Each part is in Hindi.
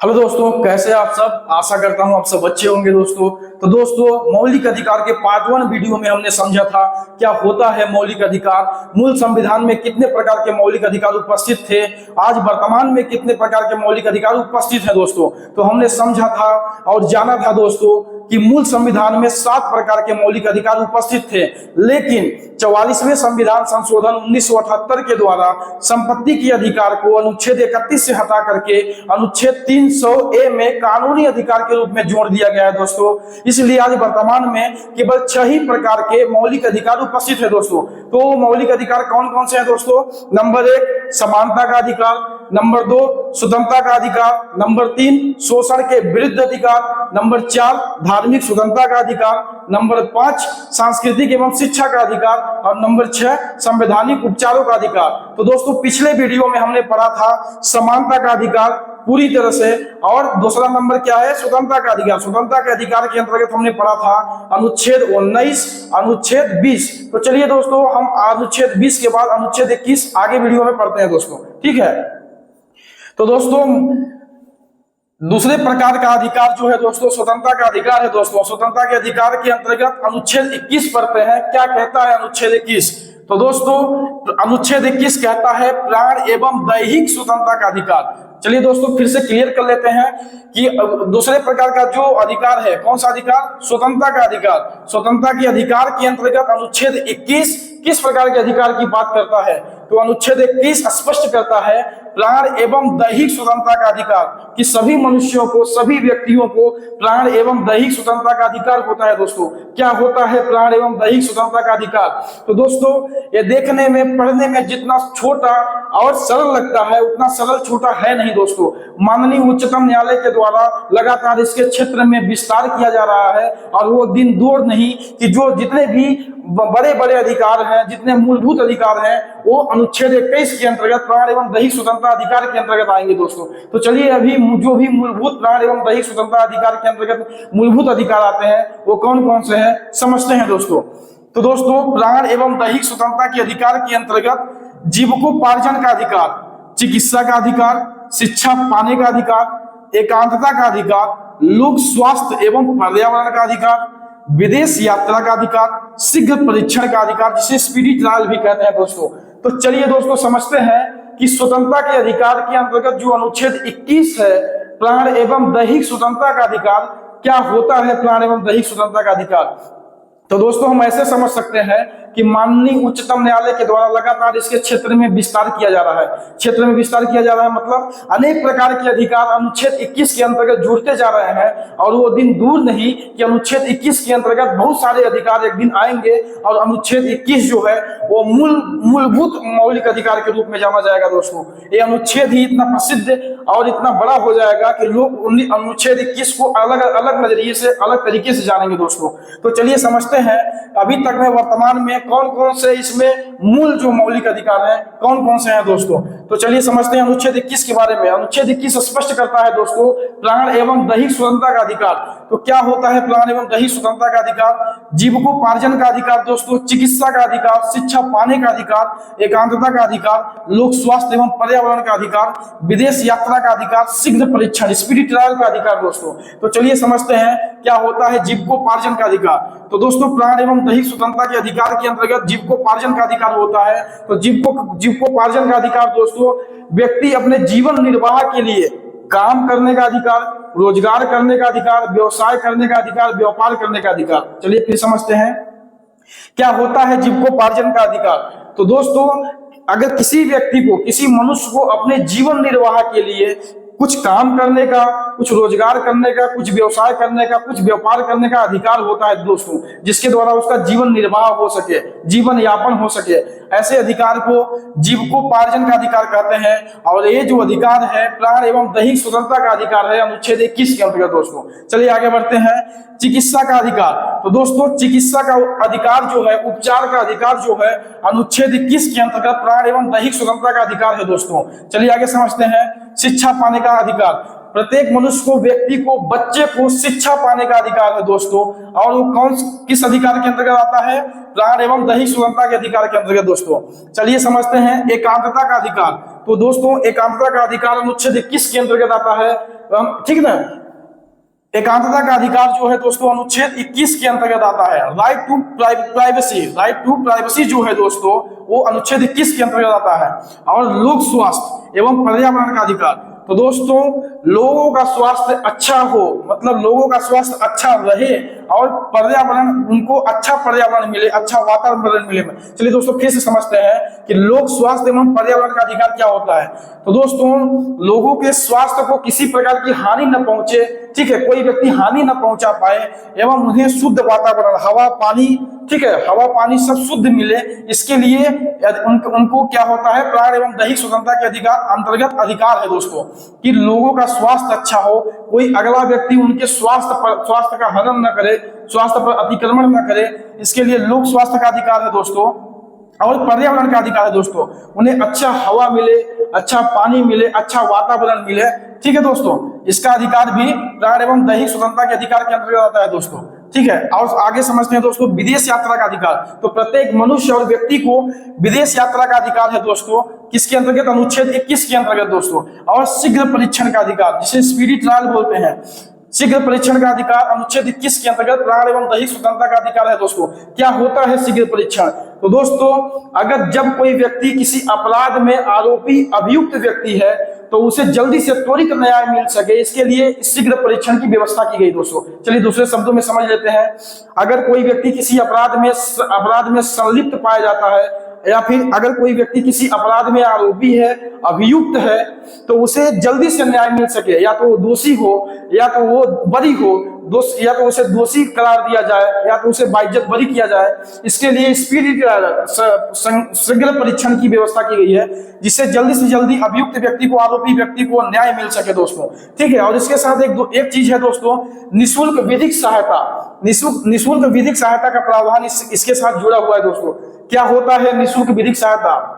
हेलो दोस्तों, कैसे आप सब। आशा करता हूं आप सब अच्छे होंगे दोस्तों। तो दोस्तों, मौलिक अधिकार के पार्ट 1 वीडियो में हमने समझा था क्या होता है मौलिक अधिकार, मूल संविधान में कितने प्रकार के मौलिक अधिकार उपस्थित थे, आज वर्तमान में कितने प्रकार के मौलिक अधिकार उपस्थित हैं दोस्तों। तो हमने समझा था और जाना था दोस्तों कि मूल संविधान में 7 प्रकार के मौलिक अधिकार उपस्थित थे, लेकिन 44वें संविधान संशोधन 1978 के द्वारा संपत्ति के अधिकार को अनुच्छेद 31 से हटा करके अनुच्छेद 300A में कानूनी अधिकार के रूप में जोड़ दिया गया है दोस्तों। इसलिए आज वर्तमान में केवल 6 ही प्रकार के मौलिक अधिकार उपस्थित है दोस्तों। तो मौलिक अधिकार कौन कौन से हैं दोस्तों? नंबर 1 समानता का अधिकार, नंबर 2 स्वतंत्रता का अधिकार, नंबर 3 शोषण के विरुद्ध अधिकार, नंबर 4 धार्मिक स्वतंत्रता का अधिकार, नंबर 5 सांस्कृतिक एवं शिक्षा का अधिकार और नंबर 6 संवैधानिक उपचारों का अधिकार। तो दोस्तों, पिछले वीडियो में हमने पढ़ा था समानता का अधिकार पूरी तरह से, और दूसरा नंबर क्या है? स्वतंत्रता का अधिकार। स्वतंत्रता के अधिकार के अंतर्गत हमने पढ़ा था अनुच्छेद 19, अनुच्छेद 20। तो चलिए दोस्तों, हम अनुच्छेद 20 के बाद अनुच्छेद 21 आगे वीडियो में पढ़ते हैं दोस्तों, ठीक है। तो दोस्तों, दूसरे प्रकार का अधिकार जो है दोस्तों स्वतंत्रता का अधिकार है दोस्तों। स्वतंत्रता के अधिकार के अंतर्गत अनुच्छेद 21 पढ़ते हैं। क्या कहता है अनुच्छेद 21? तो दोस्तों, अनुच्छेद 21 कहता है प्राण एवं दैहिक स्वतंत्रता का अधिकार। चलिए दोस्तों, फिर से क्लियर कर लेते हैं कि दूसरे प्रकार का जो अधिकार है, कौन सा अधिकार? स्वतंत्रता का अधिकार। स्वतंत्रता के अधिकार के अंतर्गत अनुच्छेद 21 किस प्रकार के अधिकार की बात करता है? तो अनुच्छेद 21 स्पष्ट करता है प्राण एवं दैहिक स्वतंत्रता का अधिकार, कि सभी मनुष्यों को, सभी व्यक्तियों को प्राण एवं दैहिक स्वतंत्रता का अधिकार होता है दोस्तों। क्या होता है प्राण एवं दैहिक स्वतंत्रता का अधिकार? तो दोस्तों, ये देखने में, पढ़ने में जितना छोटा और सरल लगता है उतना सरल छोटा है नहीं दोस्तों। माननीय उच्चतम न्यायालय के द्वारा लगातार इसके क्षेत्र में विस्तार किया जा रहा है, और वो दिन दूर नहीं कि जो जितने भी बड़े बड़े अधिकार हैं, जितने मूलभूत अधिकार हैं, वो अनुच्छेद 21 के अंतर्गत प्राण एवं दैहिक स्वतंत्रता अधिकार के अंतर्गत आएंगे दोस्तों। तो चलिए, अभी जो भी मूलभूत प्राण एवं दैहिक स्वतंत्रता अधिकार के अंतर्गत मूलभूत अधिकार आते हैं वो कौन कौन से हैं समझते हैं दोस्तों। तो दोस्तों, प्राण एवं दैहिक स्वतंत्रता के अधिकार के अंतर्गत जीविकोपार्जन का अधिकार, चिकित्सा का अधिकार, शिक्षा पाने का अधिकार, एकांतता का अधिकार, लोक स्वास्थ्य एवं पर्यावरण का अधिकार, विदेश यात्रा का अधिकार, शीघ्र परीक्षण का अधिकार, जिसे स्पीडी ट्रायल भी कहते हैं दोस्तों। तो चलिए दोस्तों, समझते हैं कि स्वतंत्रता के अधिकार के अंतर्गत जो अनुच्छेद 21 है प्राण एवं दैहिक स्वतंत्रता का अधिकार, क्या होता है प्राण एवं दैहिक स्वतंत्रता का अधिकार? तो दोस्तों, हम ऐसे समझ सकते हैं कि माननीय उच्चतम न्यायालय के द्वारा लगातार इसके क्षेत्र में विस्तार किया जा रहा है। क्षेत्र में विस्तार किया जा रहा है मतलब अनेक प्रकार के अधिकार अनुच्छेद 21 के अंतर्गत जुड़ते जा रहे हैं, और वो दिन दूर नहीं कि अनुच्छेद 21 के अंतर्गत बहुत सारे अधिकार एक दिन आएंगे, और अनुच्छेद 21 जो है वो मूलभूत मौलिक अधिकार के रूप में जाना जाएगा दोस्तों। ये अनुच्छेद ही इतना प्रसिद्ध और इतना बड़ा हो जाएगा कि लोग अनुच्छेद 21 को अलग अलग नजरिए से, अलग तरीके से जानेंगे दोस्तों। तो चलिए समझते हैं अभी तक में वर्तमान में कौन कौन से इसमें मूल जो मौलिक अधिकार हैं कौन कौन से हैं दोस्तों। तो चलिए समझते हैं अनुच्छेद 21 के बारे में। अनुच्छेद 21 स्पष्ट करता है दोस्तों प्राण एवं दैहिक स्वतंत्रता का अधिकार। तो क्या होता है प्राण एवं दैहिक स्वतंत्रता का अधिकार? जीविकोपार्जन का अधिकार दोस्तों, चिकित्सा का अधिकार, शिक्षा पाने का अधिकार, एकांतता का अधिकार, लोक स्वास्थ्य एवं पर्यावरण का अधिकार, विदेश यात्रा का अधिकार, शीघ्र परीक्षण स्पीडी ट्रायल का अधिकार दोस्तों। तो चलिए समझते हैं क्या होता है जीविकोपार्जन का अधिकार। तो दोस्तों, प्राण एवं दैहिक स्वतंत्रता के अधिकार के अंतर्गत जीविकोपार्जन का अधिकार होता है। तो जीविकोपार्जन का अधिकार दोस्तों, व्यक्ति अपने जीवन निर्वाह के लिए काम करने का अधिकार, रोजगार करने का अधिकार, व्यवसाय करने का अधिकार, व्यापार करने का अधिकार। चलिए फिर समझते हैं क्या होता है जीविकोपार्जन का अधिकार। तो दोस्तों, अगर किसी व्यक्ति को, किसी मनुष्य को अपने जीवन निर्वाह के लिए कुछ काम करने का, कुछ रोजगार करने का, कुछ व्यवसाय करने का, कुछ व्यापार करने का अधिकार होता है दोस्तों, जिसके द्वारा उसका जीवन निर्वाह हो सके, जीवन यापन हो सके, ऐसे अधिकार को जीविकोपार्जन का अधिकार कहते हैं। और ये जो अधिकार है प्राण एवं दैहिक स्वतंत्रता का अधिकार है अनुच्छेद 21 के अंतर्गत दोस्तों। चलिए आगे बढ़ते हैं। चिकित्सा का अधिकार। तो दोस्तों, चिकित्सा का अधिकार जो है, उपचार का अधिकार जो है अनुच्छेद 21 के अंतर्गत प्राण एवं दैहिक स्वतंत्रता का अधिकार है दोस्तों। चलिए आगे समझते हैं। शिक्षा पाने का अधिकार, प्रत्येक मनुष्य को, व्यक्ति को, बच्चे को शिक्षा पाने का अधिकार है दोस्तों। और वो किस अधिकार के अंतर्गत आता है? प्राण एवं दैहिक स्वतंत्रता के अधिकार के अंतर्गत दोस्तों। चलिए समझते हैं एकांतता का अधिकार। तो दोस्तों, एकांतता का अधिकार अनुच्छेद 21 के अंतर्गत आता है। ठीक ना। एकांतता का अधिकार जो है दोस्तों अनुच्छेद 21 के अंतर्गत आता है। Right to privacy, right to privacy जो है दोस्तों वो अनुच्छेद 21 के अंतर्गत आता है। और लोक स्वास्थ्य एवं पर्यावरण का अधिकार, तो दोस्तों लोगों का स्वास्थ्य अच्छा हो, मतलब लोगों का स्वास्थ्य अच्छा रहे और पर्यावरण, उनको अच्छा पर्यावरण मिले, अच्छा वातावरण मिले। चलिए दोस्तों फिर से समझते हैं कि लोक स्वास्थ्य एवं पर्यावरण का अधिकार क्या होता है। तो दोस्तों लोगों के स्वास्थ्य को किसी प्रकार की हानि न पहुंचे, ठीक है, कोई व्यक्ति हानि न पहुंचा पाए एवं उन्हें शुद्ध वातावरण, हवा पानी, ठीक है, हवा पानी सब शुद्ध मिले, इसके लिए उनको क्या होता है, प्राण एवं दैहिक स्वतंत्रता के अधिकार अंतर्गत अधिकार है दोस्तों कि लोगों का स्वास्थ्य अच्छा हो, कोई अगला व्यक्ति उनके स्वास्थ्य का हनन न करे, स्वास्थ्य पर अतिक्रमण न करे, इसके लिए लोक स्वास्थ्य का अधिकार है दोस्तों। और पर्यावरण का अधिकार है दोस्तों, उन्हें अच्छा हवा मिले, अच्छा पानी मिले, अच्छा वातावरण मिले, ठीक है दोस्तों। इसका अधिकार भी प्राण एवं दैहिक स्वतंत्रता के अधिकार के अंतर्गत आता है दोस्तों, ठीक है। और आगे समझते हैं दोस्तों विदेश यात्रा का अधिकार। तो प्रत्येक मनुष्य और व्यक्ति को विदेश यात्रा का अधिकार है दोस्तों, किसके अंतर्गत, अनुच्छेद 21 के अंतर्गत दोस्तों। और शीघ्र परीक्षण का अधिकार, जिसे स्पीडी ट्रायल बोलते हैं, शीघ्र परीक्षण का अधिकार अनुच्छेद 21 के अंतर्गत प्राण एवं दैहिक स्वतंत्रता का अधिकार है दोस्तों। क्या होता है शीघ्र परीक्षण, तो दोस्तों अगर जब कोई व्यक्ति किसी अपराध में आरोपी अभियुक्त व्यक्ति है तो उसे जल्दी से त्वरित न्याय मिल सके, इसके लिए शीघ्र परीक्षण की व्यवस्था की गई दोस्तों। चलिए दूसरे शब्दों में समझ लेते हैं। अगर कोई व्यक्ति किसी अपराध में संलिप्त पाया जाता है, या फिर अगर कोई व्यक्ति किसी अपराध में आरोपी है, अभियुक्त है, तो उसे जल्दी से न्याय मिल सके, या तो वो दोषी हो या तो वो बरी हो, या तो उसे दोषी करार दिया जाए या तो उसे बाइज्जत बरी किया जाए, इसके लिए स्पीडी शीघ्र परीक्षण की व्यवस्था की गई है, जिससे जल्दी से जल्दी अभियुक्त व्यक्ति को, आरोपी व्यक्ति को न्याय मिल सके दोस्तों, ठीक है। और इसके साथ एक चीज है दोस्तों, निःशुल्क विधिक सहायता। निःशुल्क विधिक सहायता का प्रावधान इसके साथ जुड़ा हुआ है दोस्तों। क्या होता है निःशुल्क विधिक सहायता,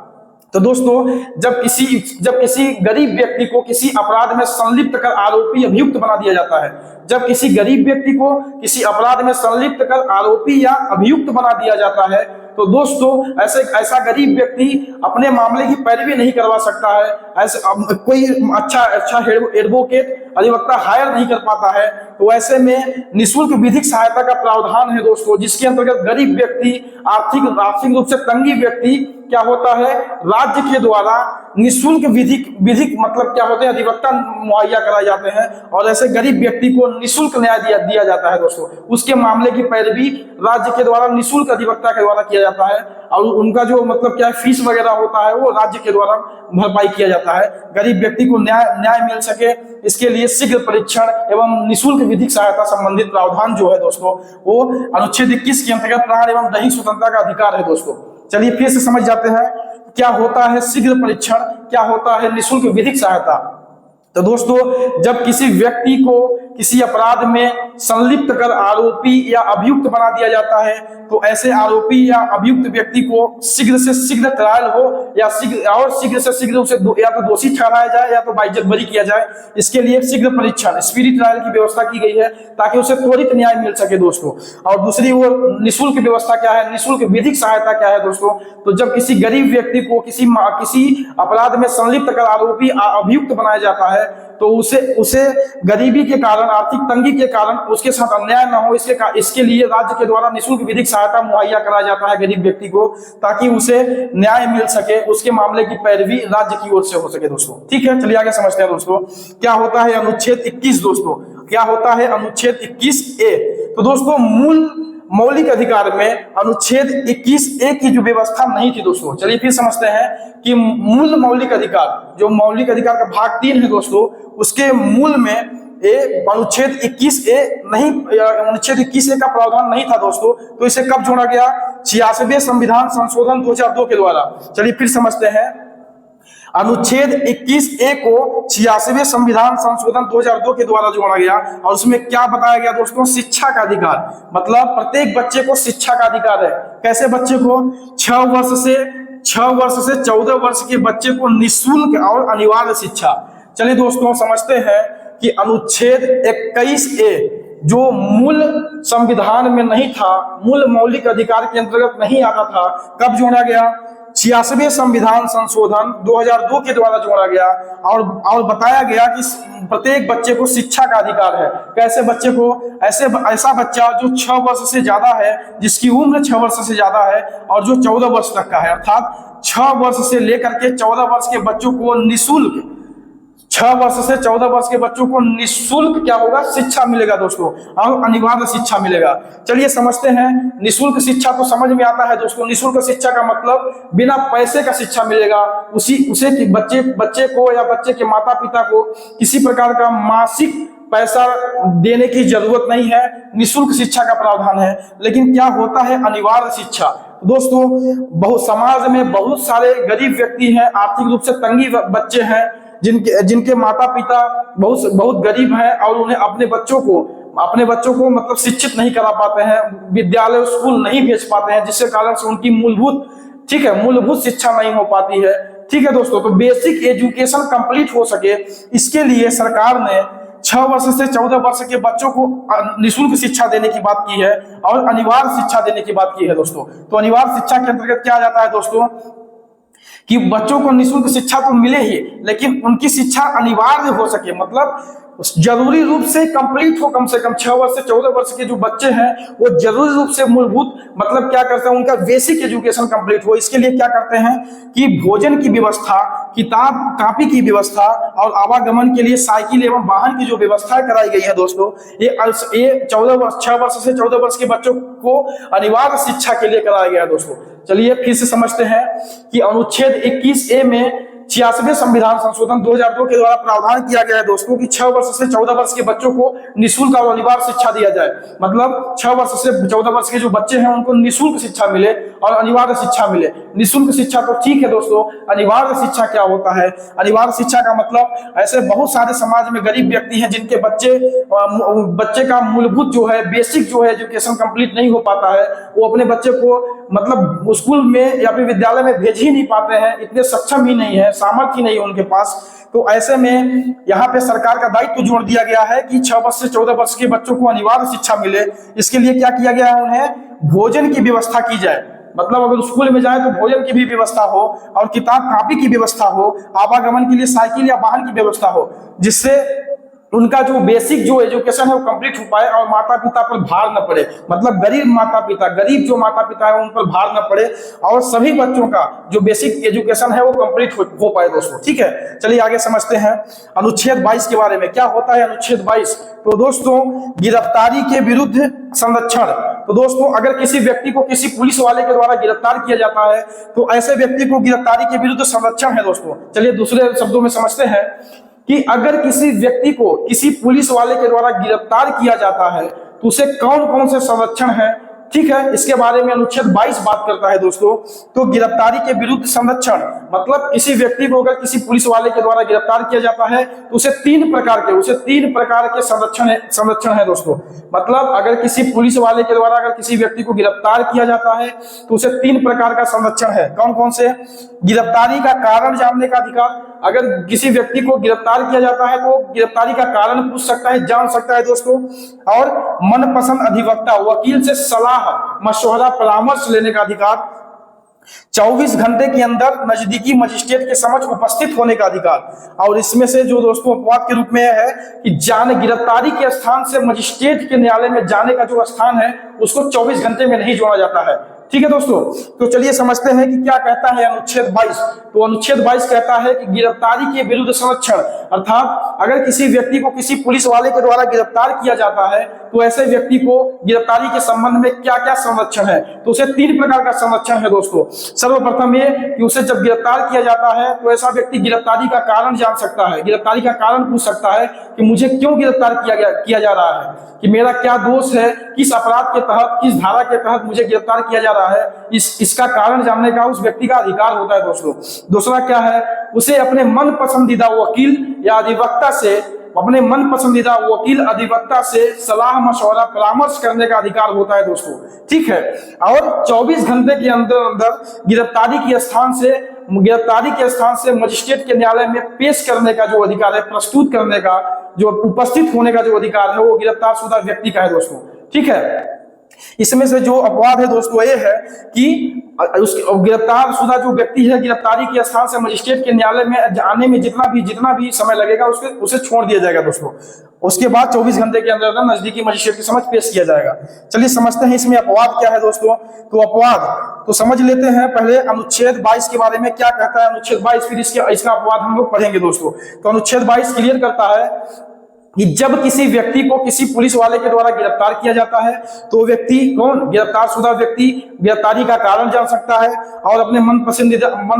तो दोस्तों जब किसी गरीब व्यक्ति को किसी अपराध में संलिप्त कर आरोपी अभियुक्त बना दिया जाता है, जब किसी गरीब व्यक्ति को किसी अपराध में संलिप्त कर आरोपी या अभियुक्त बना दिया जाता है, तो दोस्तों ऐसा गरीब व्यक्ति अपने मामले की पैरवी नहीं करवा सकता है, ऐसे कोई अच्छा एडवोकेट अधिवक्ता हायर नहीं कर पाता है, तो ऐसे में निःशुल्क विधिक सहायता का प्रावधान है दोस्तों, जिसके अंतर्गत गरीब व्यक्ति, आर्थिक रूप से तंगी व्यक्ति क्या होता है, राज्य के द्वारा निःशुल्क विधिक मतलब क्या होते हैं, अधिवक्ता मुहैया कराए जाते हैं, और ऐसे गरीब व्यक्ति को निःशुल्क न्याय दिया जाता है दोस्तों। उसके मामले की पैरवी राज्य के द्वारा निःशुल्क अधिवक्ता के द्वारा किया जाता है, और उनका जो मतलब क्या फीस वगैरह होता है वो राज्य के द्वारा भरपाई किया जाता है, गरीब व्यक्ति को न्याय मिल सके। इसके लिए शीघ्र परीक्षण एवं निःशुल्क विधिक सहायता संबंधित प्रावधान जो है दोस्तों वो अनुच्छेद 21 के अंतर्गत प्राण एवं दैहिक स्वतंत्रता का अधिकार है दोस्तों। चलिए फिर से समझ जाते हैं क्या होता है शीघ्र परीक्षण, क्या होता है निःशुल्क विधिक सहायता। तो दोस्तों जब किसी व्यक्ति को किसी अपराध में संलिप्त कर आरोपी या अभियुक्त बना दिया जाता है, तो ऐसे आरोपी या अभियुक्त व्यक्ति को शीघ्र से शीघ्र ट्रायल हो या शीघ्र से शीघ्र उसे या तो दोषी ठहराया जाए या तो बाइज्जत बरी किया जाए। इसके लिए शीघ्र परीक्षण, स्पीडी ट्रायल की व्यवस्था की गई है ताकि उसे त्वरित न्याय मिल सके दोस्तों। और दूसरी ओर निःशुल्क व्यवस्था क्या है, निःशुल्क विधिक सहायता क्या है दोस्तों, तो जब किसी गरीब व्यक्ति को किसी अपराध में संलिप्त कर आरोपी अभियुक्त बनाया जाता है, तो उसे गरीबी के कारण, आर्थिक तंगी के कारण उसके साथ अन्याय न हो, इसके लिए राज्य के द्वारा निःशुल्क विधिक सहायता मुहैया कराया जाता है गरीब व्यक्ति को, ताकि उसे न्याय मिल सके, उसके मामले की पैरवी राज्य की ओर से हो सके दोस्तों। ठीक है, चलिए आगे समझते हैं दोस्तों क्या होता है अनुच्छेद 21 दोस्तों, क्या होता है अनुच्छेद 21A। तो दोस्तों मौलिक अधिकार में अनुच्छेद 21A की जो व्यवस्था नहीं थी दोस्तों। चलिए फिर समझते हैं कि मूल मौलिक अधिकार, जो मौलिक अधिकार का भाग 3 है दोस्तों, उसके मूल में अनुच्छेद 21A नहीं, अनुच्छेद 21A का प्रावधान नहीं था दोस्तों। तो इसे कब जोड़ा गया, 86वें संविधान संशोधन 2002 के द्वारा। चलिए फिर समझते हैं, अनुच्छेद 21A को 86वें संविधान संशोधन 2002 के द्वारा जोड़ा गया, और उसमें क्या बताया गया दोस्तों, शिक्षा का अधिकार, मतलब प्रत्येक बच्चे को शिक्षा का अधिकार है। कैसे बच्चे को, 6 वर्ष से 14 वर्ष के बच्चे को निःशुल्क और अनिवार्य शिक्षा। चलिए दोस्तों समझते हैं कि अनुच्छेद 21A जो मूल संविधान में नहीं था, मूल मौलिक अधिकार के अंतर्गत नहीं आता था, कब जोड़ा गया, 86वें संविधान संशोधन 2002 के द्वारा जोड़ा गया और बताया गया कि प्रत्येक बच्चे को शिक्षा का अधिकार है। कैसे बच्चे को? ऐसा बच्चा जो 6 वर्ष से ज्यादा है, जिसकी उम्र 6 वर्ष से ज्यादा है और जो 14 वर्ष तक का है, अर्थात 6 वर्ष से लेकर के 14 वर्ष के बच्चों को निःशुल्क, 6 वर्ष से 14 वर्ष के बच्चों को निःशुल्क क्या होगा? शिक्षा मिलेगा दोस्तों, और अनिवार्य शिक्षा मिलेगा। चलिए समझते हैं। निःशुल्क शिक्षा तो समझ में आता है दोस्तों। निःशुल्क शिक्षा का मतलब बिना पैसे का शिक्षा मिलेगा। उसे बच्चे को या बच्चे के माता पिता को किसी प्रकार का मासिक पैसा देने की जरूरत नहीं है। निःशुल्क शिक्षा का प्रावधान है। लेकिन क्या होता है अनिवार्य शिक्षा? दोस्तों, समाज में बहुत सारे गरीब व्यक्ति हैं, आर्थिक रूप से तंगी बच्चे हैं, जिनके माता पिता बहुत गरीब हैं और उन्हें अपने बच्चों को मतलब शिक्षित नहीं करा पाते हैं, विद्यालय स्कूल नहीं भेज पाते हैं, जिसके कारण से उनकी मूलभूत शिक्षा नहीं हो पाती है। ठीक है दोस्तों, तो बेसिक एजुकेशन कंप्लीट हो सके, इसके लिए सरकार ने 6 वर्ष से 14 वर्ष के बच्चों को निःशुल्क शिक्षा देने की बात की है और अनिवार्य शिक्षा देने की बात की है दोस्तों। तो अनिवार्य शिक्षा के अंतर्गत क्या आ जाता है दोस्तों कि बच्चों को निःशुल्क शिक्षा तो मिले ही, लेकिन उनकी शिक्षा अनिवार्य हो सके, मतलब जरूरी रूप से कंप्लीट हो। कम से कम 6 वर्ष से 14 वर्ष के जो बच्चे हैं वो जरूरी रूप से मूलभूत मतलब क्या करते हैं, उनका बेसिक एजुकेशन कंप्लीट हो। इसके लिए क्या करते हैं कि भोजन की व्यवस्था, किताब कापी की व्यवस्था और आवागमन के लिए साइकिल एवं वाहन की जो व्यवस्था कराई गई है दोस्तों, ये 6 वर्ष से 14 वर्ष के बच्चों को अनिवार्य शिक्षा के लिए कराया गया है दोस्तों। चलिए फिर से समझते हैं कि अनुच्छेद 21A में 86वें संविधान संशोधन 2002 के द्वारा प्रावधान किया गया है दोस्तों कि 6 वर्ष से 14 वर्ष के बच्चों को निःशुल्क और अनिवार्य शिक्षा दिया जाए। मतलब 6 वर्ष से 14 वर्ष के जो बच्चे हैं उनको निःशुल्क शिक्षा मिले और अनिवार्य शिक्षा मिले। निःशुल्क शिक्षा तो ठीक है दोस्तों, अनिवार्य शिक्षा क्या होता है? अनिवार्य शिक्षा का मतलब ऐसे बहुत सारे समाज में गरीब व्यक्ति हैं जिनके बच्चे का मूलभूत जो है, बेसिक जो है एजुकेशन कंप्लीट नहीं हो पाता है। वो अपने बच्चे को मतलब स्कूल में या फिर विद्यालय में भेज ही नहीं पाते हैं, इतने सक्षम ही नहीं है, सामर्थ्य नहीं है उनके पास। तो ऐसे में यहाँ पे सरकार का दायित्व जोड़ दिया गया है कि 6 वर्ष से 14 वर्ष के बच्चों को अनिवार्य शिक्षा मिले। इसके लिए क्या किया गया है, उन्हें भोजन की व्यवस्था की जाए। मतलब अगर स्कूल में जाए तो भोजन की भी व्यवस्था हो और किताब कापी की व्यवस्था हो, आवागमन के लिए साइकिल या वाहन की व्यवस्था हो, जिससे उनका जो बेसिक जो एजुकेशन है वो कंप्लीट हो पाए और माता पिता पर भार न पड़े। मतलब गरीब जो माता पिता है उन पर भार न पड़े और सभी बच्चों का जो बेसिक एजुकेशन है वो कंप्लीट हो पाए दोस्तों। ठीक है, चलिए आगे समझते हैं अनुच्छेद 22 के बारे में। क्या होता है अनुच्छेद 22? तो दोस्तों, गिरफ्तारी के विरुद्ध संरक्षण। तो दोस्तों, अगर किसी व्यक्ति को किसी पुलिस वाले के द्वारा गिरफ्तार किया जाता है तो ऐसे व्यक्ति को गिरफ्तारी के विरुद्ध संरक्षण है दोस्तों। चलिए दूसरे शब्दों में समझते हैं कि अगर किसी व्यक्ति को किसी पुलिस वाले के द्वारा गिरफ्तार किया जाता है तो उसे कौन कौन से संरक्षण है, ठीक है, इसके बारे में अनुच्छेद 22 बात करता है दोस्तों। तो गिरफ्तारी के विरुद्ध संरक्षण मतलब किसी व्यक्ति को अगर किसी पुलिस वाले के द्वारा गिरफ्तार किया जाता है तो उसे तीन प्रकार के संरक्षण है दोस्तों। मतलब अगर किसी पुलिस वाले के द्वारा अगर किसी व्यक्ति को गिरफ्तार किया जाता है तो उसे 3 प्रकार का संरक्षण है। कौन कौन से? गिरफ्तारी का कारण जानने का अधिकार। अगर किसी व्यक्ति को गिरफ्तार किया जाता है तो गिरफ्तारी का कारण पूछ सकता है, जान सकता है दोस्तों। और मनपसंद अधिवक्ता, वकील से सलाह मशवरा परामर्श लेने का अधिकार। 24 घंटे के अंदर नजदीकी मजिस्ट्रेट के समक्ष उपस्थित होने का अधिकार। और इसमें से जो दोस्तों अपवाद के रूप में है कि गिरफ्तारी के स्थान से मजिस्ट्रेट के न्यायालय में जाने का जो स्थान है उसको 24 घंटे में नहीं जोड़ा जाता है। ठीक है दोस्तों, तो चलिए समझते हैं कि क्या कहता है अनुच्छेद 22। तो अनुच्छेद 22 कहता है कि गिरफ्तारी के विरुद्ध संरक्षण, अर्थात अगर किसी व्यक्ति को किसी पुलिस वाले के द्वारा गिरफ्तार किया जाता है तो ऐसे व्यक्ति को गिरफ्तारी के संबंध में क्या क्या संरक्षण है, तो उसे 3 प्रकार का संरक्षण है दोस्तों। सर्वप्रथम ये कि उसे जब गिरफ्तार किया जाता है तो ऐसा व्यक्ति गिरफ्तारी का कारण जान सकता है, गिरफ्तारी का कारण पूछ सकता है कि मुझे क्यों गिरफ्तार किया जा रहा है, कि मेरा क्या दोष है, किस अपराध के तहत, किस धारा के तहत मुझे गिरफ्तार किया जा रहा है, इसका कारण जानने का उस व्यक्ति का अधिकार होता है दोस्तों। दूसरा क्या है, उसे अपने मन पसंदीदा वकील या अधिवक्ता से सलाह मशवरा परामर्श करने का अधिकार होता है दोस्तों। ठीक है, और 24 घंटे के अंदर गिरफ्तारी के स्थान से मजिस्ट्रेट के न्यायालय में पेश करने का जो अधिकार है, प्रस्तुत करने का जो उपस्थित होने का जो अधिकार है वो गिरफ्तार शुदा व्यक्ति का है दोस्तों। ठीक है, इसमें से जो अपवाद है दोस्तों ये है कि उसके गिरफ्तार शुदा जो व्यक्ति है, गिरफ्तारी के स्थान से मजिस्ट्रेट के न्यायालय में जाने में जितना भी समय लगेगा उसे छोड़ दिया जाएगा दोस्तों। उसके बाद 24 घंटे के अंदर नजदीकी मजिस्ट्रेट के समक्ष पेश किया जाएगा। चलिए समझते हैं इसमें अपवाद क्या है दोस्तों। तो अपवाद तो समझ लेते हैं पहले अनुच्छेद 22 के बारे में क्या कहता है अनुच्छेद 22, फिर इसका अपवाद हम लोग पढ़ेंगे दोस्तों। तो अनुच्छेद 22 क्लियर करता है कि जब किसी व्यक्ति को किसी पुलिस वाले के द्वारा गिरफ्तार किया जाता है तो व्यक्ति कौन, गिरफ्तार शुदा व्यक्ति गिरफ्तारी का कारण जान सकता है और अपने मन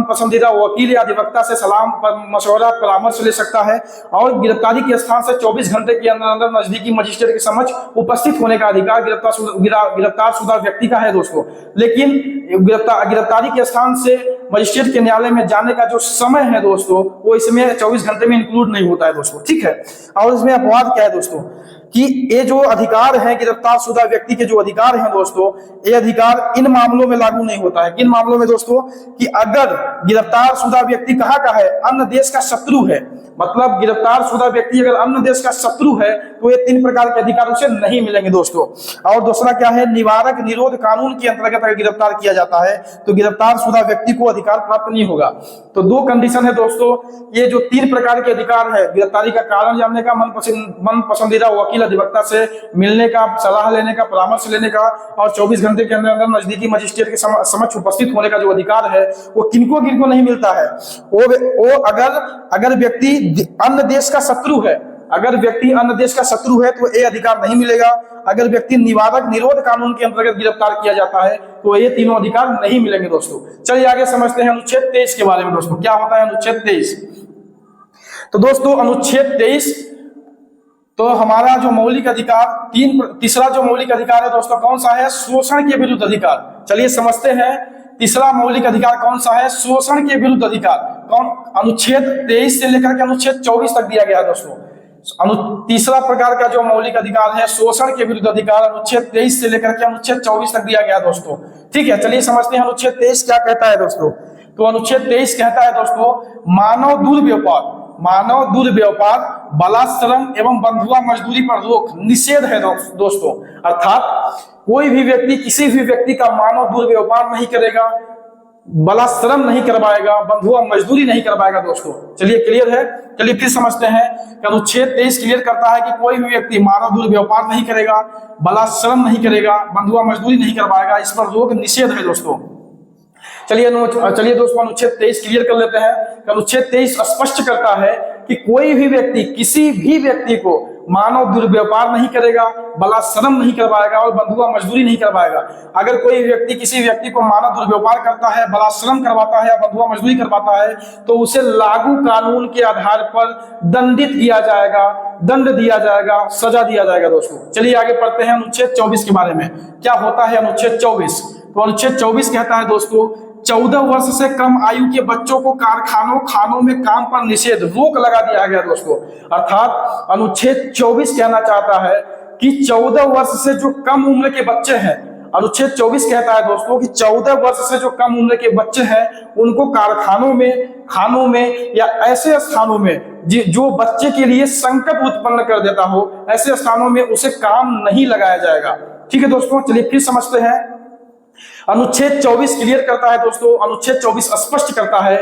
पसंदीदा वकील या अधिवक्ता से सलाह मशवरा परामर्श ले सकता है और गिरफ्तारी के स्थान से 24 घंटे के अंदर नजदीकी मजिस्ट्रेट के समक्ष उपस्थित होने का अधिकार गिरफ्तार शुदा व्यक्ति का है दोस्तों। लेकिन गिरफ्तारी के स्थान से मजिस्ट्रेट के न्यायालय में जाने का जो समय है दोस्तों वो इसमें 24 घंटे में इंक्लूड नहीं होता है दोस्तों, ठीक है। और इसमें अपवाद क्या है दोस्तों कि ये जो अधिकार है गिरफ्तार शुदा व्यक्ति के जो अधिकार हैं दोस्तों, ये अधिकार इन मामलों में लागू नहीं होता है। किन मामलों में दोस्तों कि अगर गिरफ्तार शुदा व्यक्ति कहाँ का है, अन्य देश का शत्रु है, मतलब गिरफ्तार शुदा व्यक्ति अगर अन्य देश का शत्रु है तो ये 3 प्रकार के अधिकार उसे नहीं मिलेंगे दोस्तों। और दूसरा क्या है, निवारक निरोध कानून के अंतर्गत अगर गिरफ्तार किया जाता है तो गिरफ्तार शुदा व्यक्ति को अधिकार प्राप्त नहीं होगा। तो 2 कंडीशन है दोस्तों। ये जो 3 प्रकार के अधिकार है, गिरफ्तारी का कारण जानने का, मन पसंदीदा वकील अधिवक्ता से मिलने का, सलाह लेने का, परामर्श लेने का और 24 घंटे के अंदर नजदीकी मजिस्ट्रेट के समक्ष उपस्थित होने का जो अधिकार है वो किनको नहीं मिलता है। वो अगर व्यक्ति अन्य देश का शत्रु है, अगर व्यक्ति अन्य देश का शत्रु है तो ये अधिकार नहीं मिलेगा। अगर व्यक्ति निवारक निरोध कानून के अंतर्गत गिरफ्तार किया जाता है तो ये तीनों अधिकार नहीं मिलेंगे दोस्तों। चलिए आगे समझते हैं अनुच्छेद 23 के बारे में दोस्तों। क्या होता है अनुच्छेद 23? तो दोस्तों अनुच्छेद 23 तो हमारा जो मौलिक अधिकार तीसरा जो मौलिक अधिकार है दोस्तों कौन सा है, शोषण के विरुद्ध अधिकार। चलिए समझते हैं तीसरा मौलिक अधिकार कौन सा है, शोषण के विरुद्ध अधिकार। कौन, अनुच्छेद 23 से लेकर के अनुच्छेद 24 तक दिया गया है दोस्तों। तीसरा प्रकार का जो मौलिक अधिकार है शोषण के विरुद्ध अधिकार, अनुच्छेद 23 से लेकर के अनुच्छेद 24 तक दिया गया है दोस्तों, ठीक है। चलिए समझते हैं अनुच्छेद 23 क्या कहता है दोस्तों। तो अनुच्छेद 23 कहता है दोस्तों मानव दुर्व्यवहार, बलात्संग एवं बंधुआ मजदूरी पर रोक निषेध है दोस्तों। अर्थात कोई भी व्यक्ति किसी भी व्यक्ति का मानव दुर्व्यवहार नहीं करेगा, बलात्संग नहीं करवाएगा, बंधुआ मजदूरी नहीं करवाएगा दोस्तों। चलिए क्लियर है। चलिए फिर समझते हैं कि अनुच्छेद 23 क्लियर करता है कि कोई भी व्यक्ति मानव दुर्व्यवहार नहीं करेगा, बलात्संग नहीं करेगा, बंधुआ मजदूरी नहीं करवाएगा, इस पर रोक निषेध है दोस्तों। चलिए दोस्तों अनुच्छेद 23 क्लियर कर लेते हैं। अनुच्छेद 23 स्पष्ट करता है कि कोई भी व्यक्ति किसी भी व्यक्ति को मानव दुर्व्यवहार नहीं करेगा, बलात्संग नहीं करवाएगा और बंधुआ मजदूरी नहीं करवाएगा। अगर कोई व्यक्ति किसी व्यक्ति को मानव दुर्व्यवहार करता है, बलात्संग करवाता है या बंधुआ मजदूरी करवाता है तो उसे लागू कानून के आधार पर दंडित किया जाएगा, दंड दिया जाएगा, सजा दिया जाएगा दोस्तों। चलिए आगे पढ़ते हैं अनुच्छेद 24 के बारे में। क्या होता है अनुच्छेद 24? तो अनुच्छेद 24 कहता है दोस्तों 14 वर्ष से कम आयु के बच्चों को खानों में काम पर निषेध, रोक लगा दिया गया दोस्तों। अर्थात अनुच्छेद 24 कहना चाहता है कि 14 वर्ष से जो कम उम्र के बच्चे हैं, अनुच्छेद 24 कहता है दोस्तों कि 14 वर्ष से जो कम उम्र के बच्चे हैं उनको कारखानों में, खानों में या ऐसे स्थानों में जो बच्चे के लिए संकट उत्पन्न कर देता हो, ऐसे स्थानों में उसे काम नहीं लगाया जाएगा, ठीक है दोस्तों। चलिए फिर समझते हैं अनुच्छेद 24 क्लियर करता है दोस्तों। अनुच्छेद 24 स्पष्ट करता है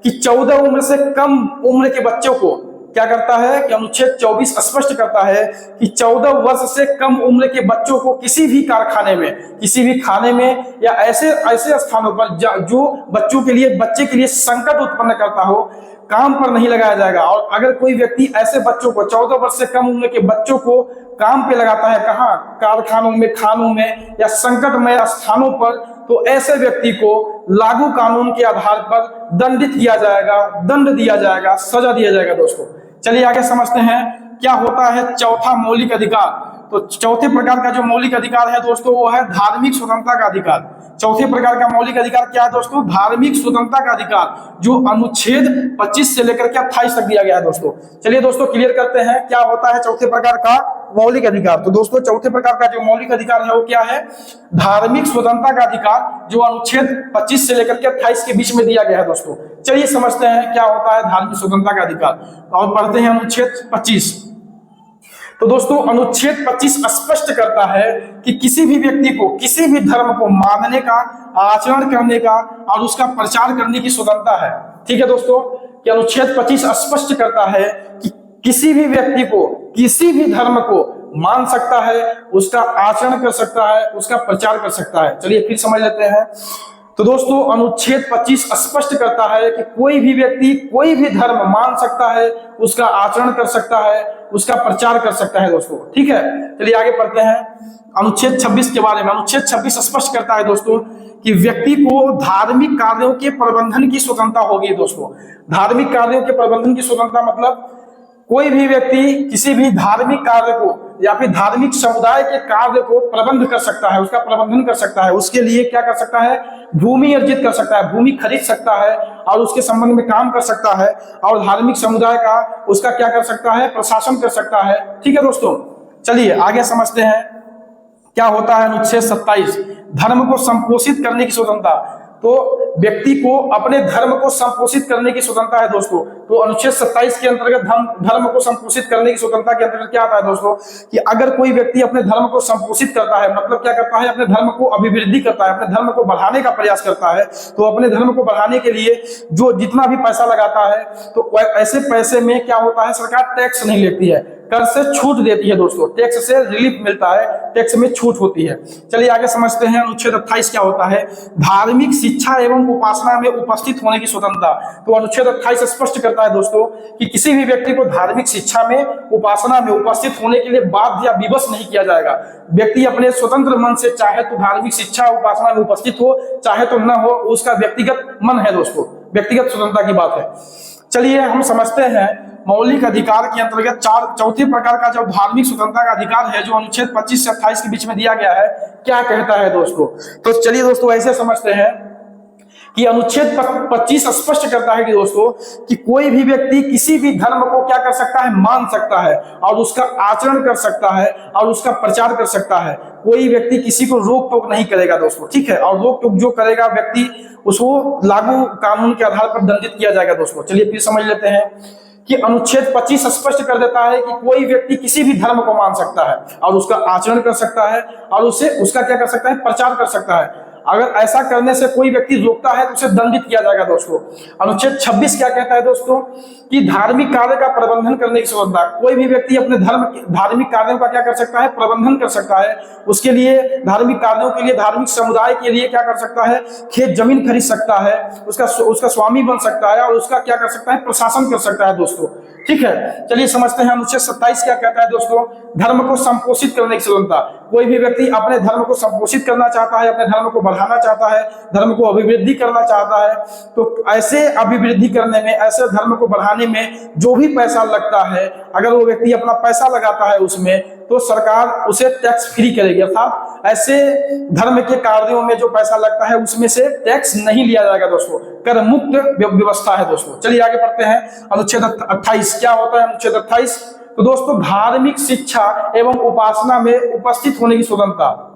कि 14 उम्र से कम उम्र के बच्चों को क्या करता है कि अनुच्छेद 24 स्पष्ट करता है कि 14 वर्ष से कम उम्र के बच्चों को किसी भी कारखाने में, किसी भी खाने में या ऐसे स्थानों पर जो बच्चे के लिए संकट उत्पन्न करता हो, काम पर नहीं लगाया जाएगा। और अगर कोई व्यक्ति ऐसे बच्चों को 14 वर्ष से कम उम्र के बच्चों को काम पे लगाता है, कहाँ, कारखानों में, खानों में या संकटमय स्थानों पर, तो ऐसे व्यक्ति को लागू कानून के आधार पर दंडित किया जाएगा, दंड दिया जाएगा, सजा दिया जाएगा दोस्तों। चलिए आगे समझते हैं क्या होता है चौथा मौलिक अधिकार। तो चौथे प्रकार का जो मौलिक अधिकार है दोस्तों वो है धार्मिक स्वतंत्रता का अधिकार। चौथे प्रकार का मौलिक अधिकार क्या है दोस्तों? धार्मिक स्वतंत्रता का अधिकार, जो अनुच्छेद 25 से लेकर के 28 तक दिया गया है दोस्तों। चलिए दोस्तों क्लियर करते हैं क्या होता है चौथे प्रकार का मौलिक अधिकार। तो दोस्तों चौथे प्रकार का जो मौलिक अधिकार है वो क्या है? धार्मिक स्वतंत्रता का अधिकार, जो अनुच्छेद 25 से लेकर के 28 के बीच में दिया गया है दोस्तों। चलिए समझते हैं क्या होता है धार्मिक स्वतंत्रता का अधिकार और पढ़ते हैं अनुच्छेद 25। तो दोस्तों अनुच्छेद 25 स्पष्ट करता है कि किसी भी व्यक्ति को किसी भी धर्म को मानने का, आचरण करने का और उसका प्रचार करने की स्वतंत्रता है। ठीक है दोस्तों, कि अनुच्छेद 25 स्पष्ट करता है कि किसी भी व्यक्ति को किसी भी धर्म को मान सकता है, उसका आचरण कर सकता है, उसका प्रचार कर सकता है। चलिए फिर समझ लेते हैं। तो दोस्तों अनुच्छेद 25 स्पष्ट करता है कि कोई भी व्यक्ति कोई भी धर्म मान सकता है, उसका आचरण कर सकता है, उसका प्रचार कर सकता है दोस्तों। ठीक है, चलिए आगे पढ़ते हैं अनुच्छेद 26 के बारे में। अनुच्छेद 26 स्पष्ट करता है दोस्तों कि व्यक्ति को धार्मिक कार्यों के प्रबंधन की स्वतंत्रता होगी। दोस्तों धार्मिक कार्यों के प्रबंधन की स्वतंत्रता मतलब कोई भी व्यक्ति किसी भी धार्मिक कार्य को या फिर धार्मिक समुदाय के कार्य को प्रबंध कर सकता है, उसका प्रबंधन कर सकता है। उसके लिए क्या कर सकता है, भूमि अर्जित कर सकता है, भूमि खरीद सकता है और उसके संबंध में काम कर सकता है, और धार्मिक समुदाय का उसका क्या कर सकता है, प्रशासन कर सकता है। ठीक है दोस्तों, चलिए आगे समझते हैं क्या होता है अनुच्छेद 27, धर्म को संपोषित करने की स्वतंत्रता। तो व्यक्ति को अपने धर्म को संपोषित करने की स्वतंत्रता है दोस्तों। तो अनुच्छेद 27 के अंतर्गत धर्म को संपोषित करने की स्वतंत्रता के अंतर्गत क्या आता है दोस्तों, कि अगर कोई व्यक्ति अपने धर्म को संपोषित करता है, मतलब क्या करता है, अपने धर्म को अभिवृद्धि करता है, अपने धर्म को बढ़ाने का प्रयास करता है, तो अपने धर्म को बढ़ाने के लिए जो जितना भी पैसा लगाता है, तो ऐसे पैसे में क्या होता है, सरकार टैक्स नहीं लेती है, कर से छूट देती है दोस्तों, टैक्स से रिलीफ मिलता है, टैक्स में छूट होती है। चलिए आगे समझते हैं अनुच्छेद 28 क्या होता है, धार्मिक शिक्षा एवं उपासना में उपस्थित होने की स्वतंत्रता। तो अनुच्छेद 28 स्पष्ट करता है दोस्तों कि किसी भी व्यक्ति को धार्मिक शिक्षा में, उपासना में उपस्थित होने के लिए बाध्य या विवश नहीं किया जाएगा। व्यक्ति अपने स्वतंत्र मन से चाहे तो धार्मिक शिक्षा उपासना में उपस्थित हो, चाहे तो न हो, उसका व्यक्तिगत मन है दोस्तों, व्यक्तिगत स्वतंत्रता की बात है। चलिए हम समझते हैं मौलिक अधिकार के अंतर्गत चौथे प्रकार का जो धार्मिक स्वतंत्रता का अधिकार है, जो अनुच्छेद 25 से 28 के बीच में दिया गया है, क्या कहता है दोस्तों। तो चलिए दोस्तों ऐसे समझते हैं कि अनुच्छेद 25 स्पष्ट करता है कि दोस्तों कि कोई भी व्यक्ति किसी भी धर्म को क्या कर सकता है, मान सकता है और उसका आचरण कर सकता है और उसका प्रचार कर सकता है। कोई व्यक्ति किसी को रोक टोक नहीं करेगा दोस्तों। ठीक है, और रोक टोक जो करेगा व्यक्ति, उसको लागू कानून के आधार पर दंडित किया जाएगा दोस्तों। चलिए फिर समझ लेते हैं कि अनुच्छेद 25 स्पष्ट कर देता है कि कोई व्यक्ति किसी भी धर्म को मान सकता है और उसका आचरण कर सकता है और उसका क्या कर सकता है, प्रचार कर सकता है। अगर ऐसा करने से कोई व्यक्ति रोकता है तो उसे दंडित किया जाएगा दोस्तों। अनुच्छेद 26 क्या कहता है दोस्तों, कि धार्मिक कार्य का प्रबंधन करने की स्वतंत्रता। कोई भी व्यक्ति अपने धार्मिक कार्यों का क्या कर सकता है, प्रबंधन कर सकता है। उसके लिए धार्मिक कार्यों के लिए, धार्मिक समुदाय के लिए क्या कर सकता है, खेत जमीन खरीद सकता है, उसका स्वामी बन सकता है और उसका क्या कर सकता है, प्रशासन कर सकता है दोस्तों। ठीक है, चलिए समझते हैं अनुच्छेद 27 क्या कहता है दोस्तों, धर्म को संपोषित करने की स्वतंत्रता। कोई भी व्यक्ति अपने धर्म को संपोषित करना चाहता है, अपने धर्म को बढ़ाना चाहता है, धर्म को अभिवृद्धि करना चाहता है, तो ऐसे अभिवृद्धि करने में, ऐसे धर्म को बढ़ाने में जो भी पैसा लगता है, अगर वो व्यक्ति अपना पैसा लगाता है उसमें, तो सरकार उसे टैक्स फ्री करेगी। अर्थात ऐसे धर्म के कार्यों में जो पैसा लगता है उसमें से टैक्स नहीं लिया जाएगा दोस्तों, कर मुक्त व्यवस्था है दोस्तों। चलिए आगे पढ़ते हैं अनुच्छेद 28 क्या होता है। अनुच्छेद 28 तो दोस्तों धार्मिक शिक्षा एवं उपासना में उपस्थित होने की स्वतंत्रता।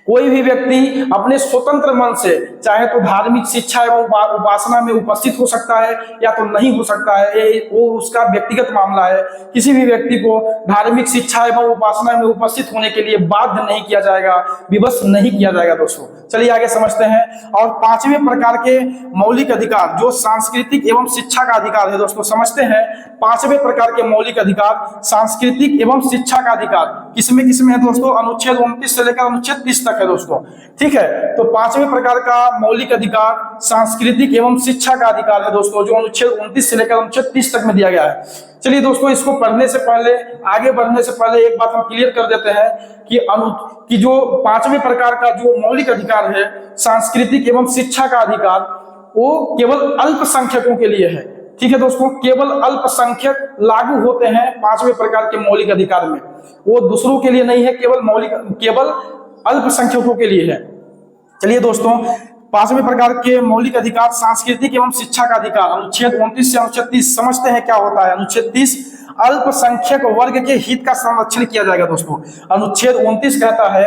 कोई भी व्यक्ति अपने स्वतंत्र मन से चाहे तो धार्मिक शिक्षा एवं उपासना में उपस्थित हो सकता है या तो नहीं हो सकता है, वो उसका व्यक्तिगत मामला है। किसी भी व्यक्ति को धार्मिक शिक्षा एवं उपासना में उपस्थित होने के लिए बाध्य नहीं किया जाएगा, विवश नहीं किया जाएगा दोस्तों। चलिए आगे समझते हैं। और पांचवें प्रकार के मौलिक अधिकार जो सांस्कृतिक एवं शिक्षा का अधिकार है दोस्तों, समझते हैं पांचवें प्रकार के मौलिक अधिकार सांस्कृतिक एवं शिक्षा का अधिकार किसमें है दोस्तों, अनुच्छेद 29 से लेकर अनुच्छेद 30 तक है दोस्तों। ठीक है, तो पांचवें प्रकार का मौलिक अधिकार सांस्कृतिक एवं शिक्षा का अधिकार है दोस्तों, जो अनुच्छेद 29 से लेकर अनुच्छेद 30 तक में दिया गया है। चलिए दोस्तों इसको पढ़ने से पहले, आगे बढ़ने से पहले एक बात हम क्लियर कर देते हैं कि जो पांचवें प्रकार का जो मौलिक अधिकार है सांस्कृतिक एवं शिक्षा का अधिकार, वो केवल अल्पसंख्यकों के लिए है। ठीक है दोस्तों, केवल अल्पसंख्यक लागू होते हैं पांचवें प्रकार के मौलिक अधिकार में, वो दूसरों के लिए नहीं है, केवल अल्पसंख्यकों के लिए है। चलिए दोस्तों पांचवें प्रकार के मौलिक अधिकार सांस्कृतिक एवं शिक्षा का अधिकार अनुच्छेद 29 से अनुच्छेद 30 समझते हैं क्या होता है। अनुच्छेद 30 अल्पसंख्यक वर्ग के हित का संरक्षण किया जाएगा दोस्तों। अनुच्छेद 29 कहता है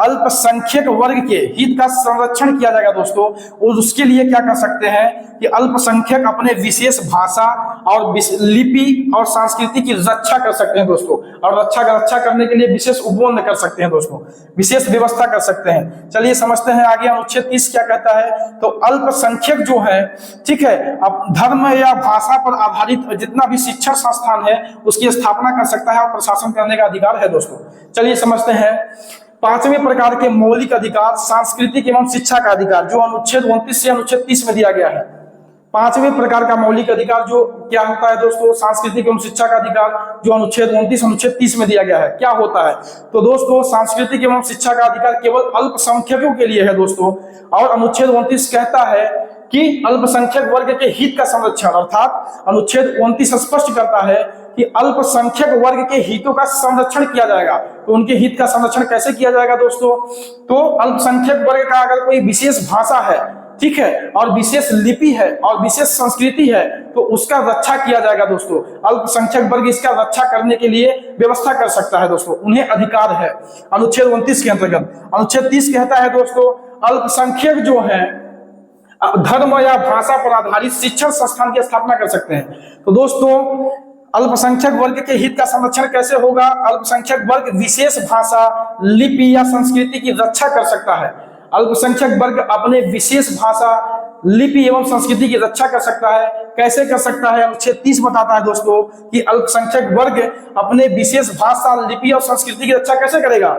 अल्पसंख्यक वर्ग के हित का संरक्षण किया जाएगा दोस्तों। और उसके लिए क्या कर सकते हैं कि अल्पसंख्यक अपने विशेष भाषा और लिपि और संस्कृति की रक्षा कर सकते हैं दोस्तों। और रक्षा करने के लिए विशेष उपबंध कर सकते हैं दोस्तों, विशेष व्यवस्था कर सकते हैं। चलिए समझते हैं आगे अनुच्छेद 30 क्या कहता है। तो अल्पसंख्यक जो है, ठीक है, अब धर्म या भाषा पर आधारित जितना भी शिक्षण संस्थान है उसकी स्थापना कर सकता है और प्रशासन करने का अधिकार है दोस्तों। चलिए समझते हैं पांचवें प्रकार के मौलिक अधिकार, सांस्कृतिक एवं शिक्षा का अधिकार, जो अनुच्छेद 29 से अनुच्छेद 30 में दिया गया है। पांचवें प्रकार का मौलिक अधिकार जो क्या होता है दोस्तों, सांस्कृतिक एवं शिक्षा का अधिकार, जो अनुच्छेद 29 अनुच्छेद 30 में दिया गया है, क्या होता है। तो दोस्तों सांस्कृतिक एवं शिक्षा का अधिकार केवल अल्पसंख्यकों के लिए है दोस्तों। और अनुच्छेद 29 कहता है कि अल्पसंख्यक वर्ग के हित का संरक्षण, अर्थात अनुच्छेद 29 स्पष्ट करता है कि अल्पसंख्यक वर्ग के हितों का संरक्षण किया जाएगा। तो उनके हित का संरक्षण कैसे किया जाएगा दोस्तों। तो अल्पसंख्यक वर्ग का अगर कोई विशेष भाषा है, ठीक है, और विशेष लिपि है और विशेष संस्कृति है, तो उसका रक्षा किया जाएगा दोस्तों। अल्पसंख्यक वर्ग इसका रक्षा करने के लिए व्यवस्था कर सकता है दोस्तों, उन्हें अधिकार है अनुच्छेद 29 के अंतर्गत। अनुच्छेद 30 कहता है दोस्तों अल्पसंख्यक जो है धर्म या भाषा पर आधारित शिक्षण संस्थान की स्थापना कर सकते हैं। तो दोस्तों अल्पसंख्यक वर्ग के हित का संरक्षण कैसे होगा। अल्पसंख्यक वर्ग विशेष भाषा, लिपि या संस्कृति की रक्षा कर सकता है। अल्पसंख्यक वर्ग अपने विशेष भाषा, लिपि एवं संस्कृति की रक्षा कर सकता है। कैसे कर सकता है, अनुच्छेद 30 बताता है दोस्तों कि अल्पसंख्यक वर्ग अपने विशेष भाषा, लिपि और संस्कृति की रक्षा कैसे करेगा।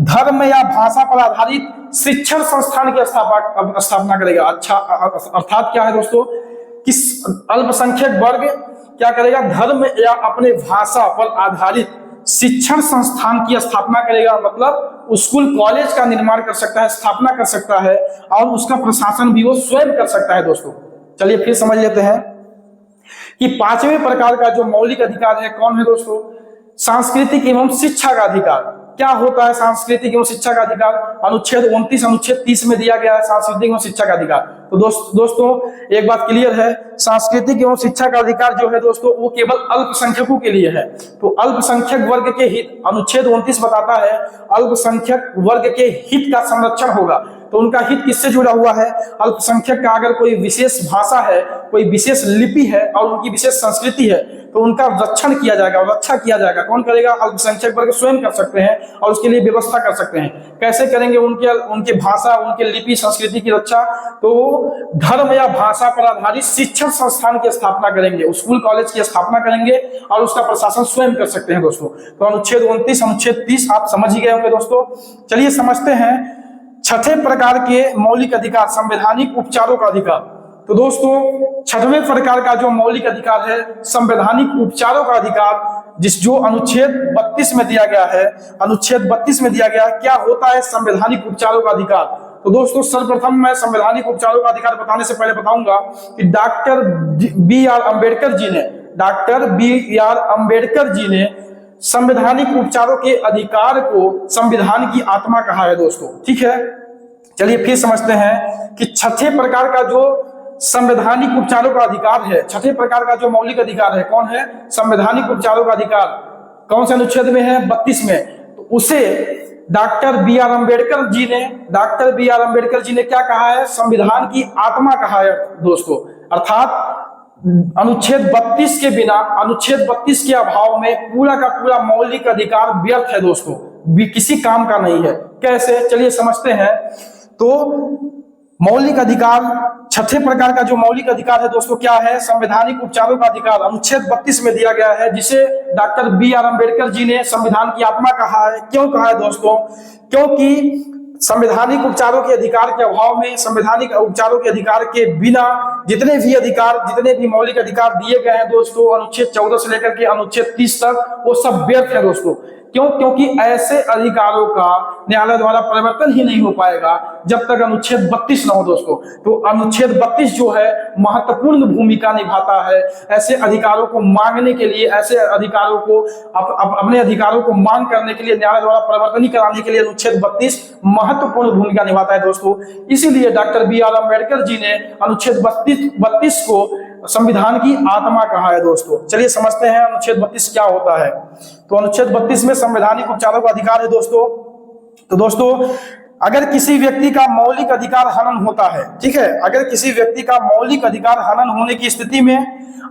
धर्म या भाषा पर आधारित शिक्षण संस्थान की स्थापना करेगा। अच्छा, अर्थात क्या है दोस्तों कि अल्पसंख्यक वर्ग क्या करेगा, धर्म या अपने भाषा पर आधारित शिक्षण संस्थान की स्थापना करेगा। मतलब स्कूल कॉलेज का निर्माण कर सकता है, स्थापना कर सकता है और उसका प्रशासन भी वो स्वयं कर सकता है दोस्तों। चलिए फिर समझ लेते हैं कि पांचवें प्रकार का जो मौलिक अधिकार है कौन है दोस्तों, सांस्कृतिक एवं शिक्षा का अधिकार। क्या होता है सांस्कृतिक एवं शिक्षा का अधिकार। अनुच्छेद 29 अनुच्छेद 30 में दिया गया है सांस्कृतिक एवं शिक्षा का अधिकार। तो दोस्तों एक बात क्लियर है, सांस्कृतिक एवं शिक्षा का अधिकार जो है दोस्तों वो केवल अल्पसंख्यकों के लिए है। तो अल्पसंख्यक वर्ग के हित, अनुच्छेद 29 बताता है अल्पसंख्यक वर्ग के हित का संरक्षण होगा। तो उनका हित किससे जुड़ा हुआ है, अल्पसंख्यक का अगर कोई विशेष भाषा है, कोई विशेष लिपि है और उनकी विशेष संस्कृति है तो उनका रक्षण किया जाएगा और रक्षा किया जाएगा। कौन करेगा, अल्पसंख्यक वर्ग स्वयं कर सकते हैं और उसके लिए व्यवस्था कर सकते हैं। कैसे करेंगे उनके भाषा, उनके लिपि, संस्कृति की रक्षा। तो धर्म या भाषा पर आधारित शिक्षण संस्थान की स्थापना करेंगे, स्कूल कॉलेज की स्थापना करेंगे और उसका प्रशासन स्वयं कर सकते हैं दोस्तों। तो अनुच्छेद 29 अनुच्छेद 30 आप समझ ही गए होंगे दोस्तों। चलिए समझते हैं छठे प्रकार के मौलिक अधिकार, संवैधानिक उपचारों का अधिकार। तो दोस्तों छठवें प्रकार का जो मौलिक अधिकार है संवैधानिक उपचारों का अधिकार, जो अनुच्छेद 32 में दिया गया है। अनुच्छेद 32 में दिया गया है क्या होता है संवैधानिक उपचारों का अधिकार। तो दोस्तों सर्वप्रथम मैं संवैधानिक उपचारों का अधिकार बताने से पहले बताऊंगा कि doctor B are Ambedkar ji ने संवैधानिक उपचारों के अधिकार को संविधान की आत्मा कहा है दोस्तों। ठीक है, चलिए फिर समझते हैं कि छठे प्रकार का जो संवैधानिक उपचारों का अधिकार है, छठे प्रकार का जो मौलिक अधिकार है कौन है, संवैधानिक उपचारों का अधिकार कौन से अनुच्छेद में है, 32 में। तो उसे doctor B are Ambedkar ji ने क्या कहा है, संविधान की आत्मा कहा है दोस्तों। अर्थात अनुच्छेद 32 के बिना, अनुच्छेद 32 के अभाव में पूरा का पूरा मौलिक अधिकार व्यर्थ है दोस्तों, किसी काम का नहीं है। कैसे, चलिए समझते हैं। तो मौलिक अधिकार, छठे प्रकार का जो मौलिक अधिकार है दोस्तों क्या है, संवैधानिक उपचारों का अधिकार अनुच्छेद 32 में दिया गया है, जिसे doctor B are Ambedkar ji ने संविधान की आत्मा कहा है। क्यों कहा है दोस्तों, क्योंकि संवैधानिक उपचारों के अधिकार के अभाव में, संवैधानिक उपचारों के अधिकार के बिना जितने भी मौलिक अधिकार दिए गए हैं दोस्तों अनुच्छेद 14 से लेकर के अनुच्छेद 30 तक, वो सब व्यर्थ है दोस्तों। क्यों, क्योंकि ऐसे अधिकारों का न्यायालय द्वारा परिवर्तन ही नहीं हो पाएगा जब तक अनुच्छेद 32 न हो दोस्तों। तो अनुच्छेद 32 जो है महत्वपूर्ण भूमिका निभाता है ऐसे अधिकारों को मांगने के लिए, ऐसे अधिकारों को अपने अधिकारों को मांग करने के लिए, न्यायालय द्वारा परिवर्तन कराने के लिए अनुच्छेद 32 महत्वपूर्ण भूमिका निभाता है दोस्तों। इसीलिए doctor B are Ambedkar ji ने अनुच्छेद 32 को संविधान की आत्मा कहा है दोस्तों। चलिए समझते हैं अनुच्छेद 32 क्या होता है। तो अनुच्छेद 32 में संवैधानिक उपचारों का अधिकार है दोस्तों। तो दोस्तों अगर किसी व्यक्ति का मौलिक अधिकार हनन होता है, ठीक है, अगर किसी व्यक्ति का मौलिक अधिकार हनन होने की स्थिति में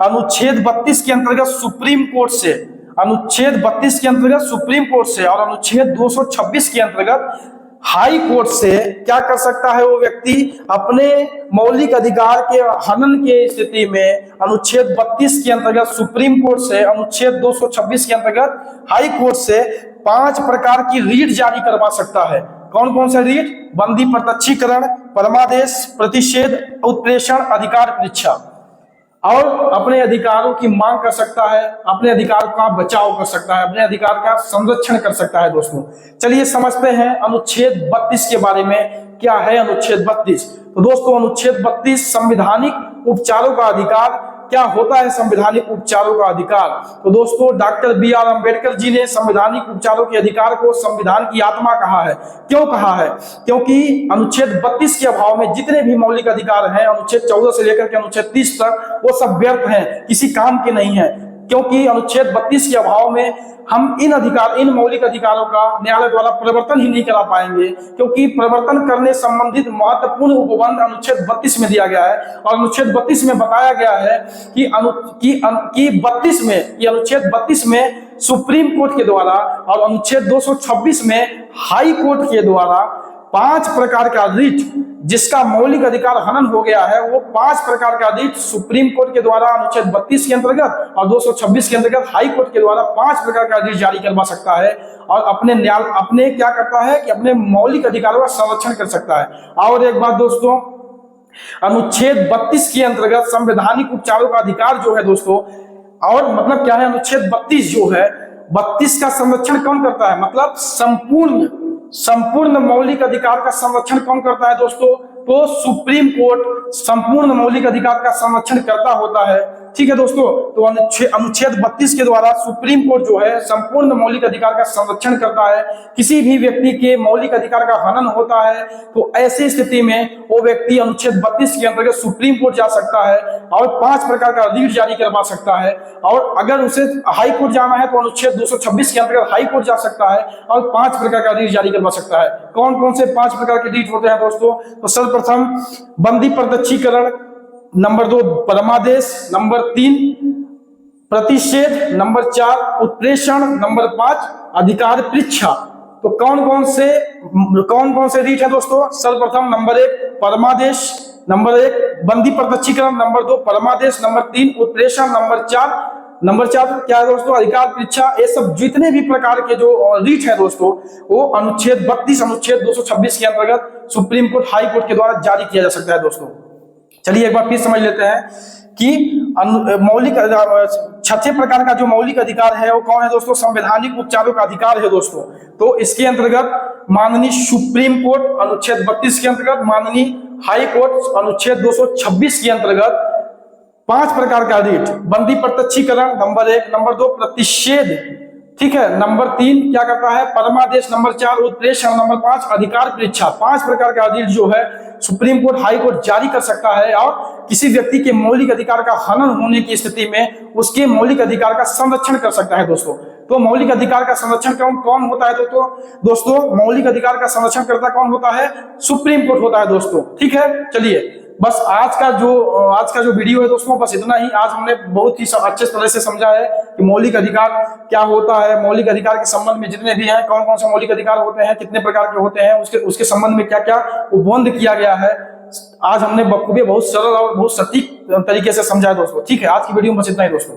अनुच्छेद 32 के अंतर्गत सुप्रीम कोर्ट से, अनुच्छेद 32 के अंतर्गत सुप्रीम कोर्ट से और अनुच्छेद 226 के अंतर्गत हाई कोर्ट से क्या कर सकता है वो व्यक्ति, अपने मौलिक अधिकार के हनन के स्थिति में अनुच्छेद 32 के अंतर्गत सुप्रीम कोर्ट से, अनुच्छेद 226 के अंतर्गत हाई कोर्ट से 5 प्रकार की रीट जारी करवा सकता है। कौन कौन सा रीट? बंदी प्रत्यक्षीकरण, परमादेश, प्रतिषेध, उत्प्रेषण, अधिकार परीक्षा। और अपने अधिकारों की मांग कर सकता है, अपने अधिकार का बचाव कर सकता है, अपने अधिकार का संरक्षण कर सकता है दोस्तों। चलिए समझते हैं अनुच्छेद 32 के बारे में। क्या है अनुच्छेद 32? तो दोस्तों अनुच्छेद 32 संवैधानिक उपचारों का अधिकार। क्या होता है संवैधानिक उपचारों का अधिकार? तो दोस्तों डॉक्टर बी.आर. अम्बेडकर जी ने संवैधानिक उपचारों के अधिकार को संविधान की आत्मा कहा है। क्यों कहा है? क्योंकि अनुच्छेद 32 के अभाव में जितने भी मौलिक अधिकार हैं, अनुच्छेद 14 से लेकर के अनुच्छेद 30 तक, वो सब व्यर्थ हैं, किसी काम के नहीं है। क्योंकि अनुच्छेद 32 के अभाव में हम इन मौलिक अधिकारों का न्यायालय द्वारा परिवर्तन ही नहीं करा पाएंगे, क्योंकि परिवर्तन करने संबंधित महत्वपूर्ण उपबंध अनुच्छेद 32 में दिया गया है। और अनुच्छेद 32 में बताया गया है कि अनुच्छेद 32 में सुप्रीम कोर्ट के द्वारा और अनुच्छेद 226 में हाई कोर्ट के द्वारा 5 प्रकार का रीट, जिसका मौलिक अधिकार हनन हो गया है, वो 5 प्रकार का रीट सुप्रीम कोर्ट के द्वारा अनुच्छेद 32 के अंतर्गत और 226 के अंतर्गत हाई कोर्ट के द्वारा 5 प्रकार का रीट जारी करवा सकता है। और अपने क्या करता है कि अपने मौलिक अधिकारों का संरक्षण कर सकता है। और एक बात दोस्तों, अनुच्छेद 32 के अंतर्गत संवैधानिक उपचारों का अधिकार जो है दोस्तों, और मतलब क्या है अनुच्छेद 32 जो है, 32 का संरक्षण कौन करता है? मतलब संपूर्ण मौलिक अधिकार का संरक्षण कौन करता है दोस्तों? तो सुप्रीम कोर्ट संपूर्ण मौलिक अधिकार का संरक्षण करता होता है। ठीक है दोस्तों, तो अनुच्छेद 32 के द्वारा सुप्रीम कोर्ट जो है संपूर्ण मौलिक अधिकार का संरक्षण करता है। किसी भी व्यक्ति के मौलिक अधिकार का हनन होता है तो ऐसी स्थिति में वो व्यक्ति अनुच्छेद 32 के अंतर्गत सुप्रीम कोर्ट जा सकता है और 5 प्रकार का रीट जारी करवा सकता है। और अगर उसे हाई कोर्ट जाना है तो अनुच्छेद 226 के अंतर्गत हाई कोर्ट जा सकता है और 5 प्रकार का रीट जारी करवा सकता है। कौन कौन से 5 प्रकार के रीट होते हैं दोस्तों? तो सर्वप्रथम बंदी प्रत्यक्षीकरण, नंबर 2 परमादेश, नंबर 3 प्रतिषेध, नंबर 4 उत्प्रेषण, नंबर 5 अधिकार परीक्षा। तो कौन कौन से रीट है दोस्तों? सर्वप्रथम नंबर 1 परमादेश, नंबर 1 बंदी प्रत्यक्षीकरण, नंबर 2 परमादेश, नंबर 3 उत्प्रेषण, नंबर 4 क्या है दोस्तों? अधिकार परीक्षा। ये सब जितने भी प्रकार के जो रीट है दोस्तों, वो अनुच्छेद 32 अनुच्छेद 226 के अंतर्गत सुप्रीम कोर्ट हाई कोर्ट के द्वारा जारी किया जा सकता है दोस्तों। चलिए एक बार फिर समझ लेते हैं कि मौलिक 6 प्रकार का जो मौलिक अधिकार है वो कौन है दोस्तों? संवैधानिक उपचारों का अधिकार है दोस्तों। तो इसके अंतर्गत माननीय सुप्रीम कोर्ट अनुच्छेद 32 के अंतर्गत, माननीय हाई कोर्ट अनुच्छेद 226 के अंतर्गत 5 प्रकार का रीट, बंदी प्रत्यक्षीकरण नंबर 1, नंबर 2 प्रतिषेध, ठीक है, नंबर 3 क्या करता है? परमादेश, नंबर 4 उत्प्रेषण, नंबर 5 अधिकार परीक्षा। 5 प्रकार का रीट जो है सुप्रीम कोर्ट हाई कोर्ट जारी कर सकता है और किसी व्यक्ति के मौलिक अधिकार का हनन होने की स्थिति में उसके मौलिक अधिकार का संरक्षण कर सकता है दोस्तों। तो मौलिक अधिकार का संरक्षण कौन होता है दोस्तों? मौलिक अधिकार का संरक्षण करता कौन होता है? सुप्रीम कोर्ट होता है दोस्तों। ठीक है, चलिए बस आज का जो वीडियो है दोस्तों, बस इतना ही। आज हमने बहुत ही अच्छे तरह से समझा है कि मौलिक अधिकार क्या होता है, मौलिक अधिकार के संबंध में जितने भी हैं, कौन कौन से मौलिक अधिकार होते हैं, कितने प्रकार के होते हैं, उसके संबंध में क्या क्या उपबंध किया गया है। आज हमने बखूबी बहुत सरल और बहुत सटीक तरीके से समझा है दोस्तों। ठीक है, आज की वीडियो में बस इतना ही दोस्तों।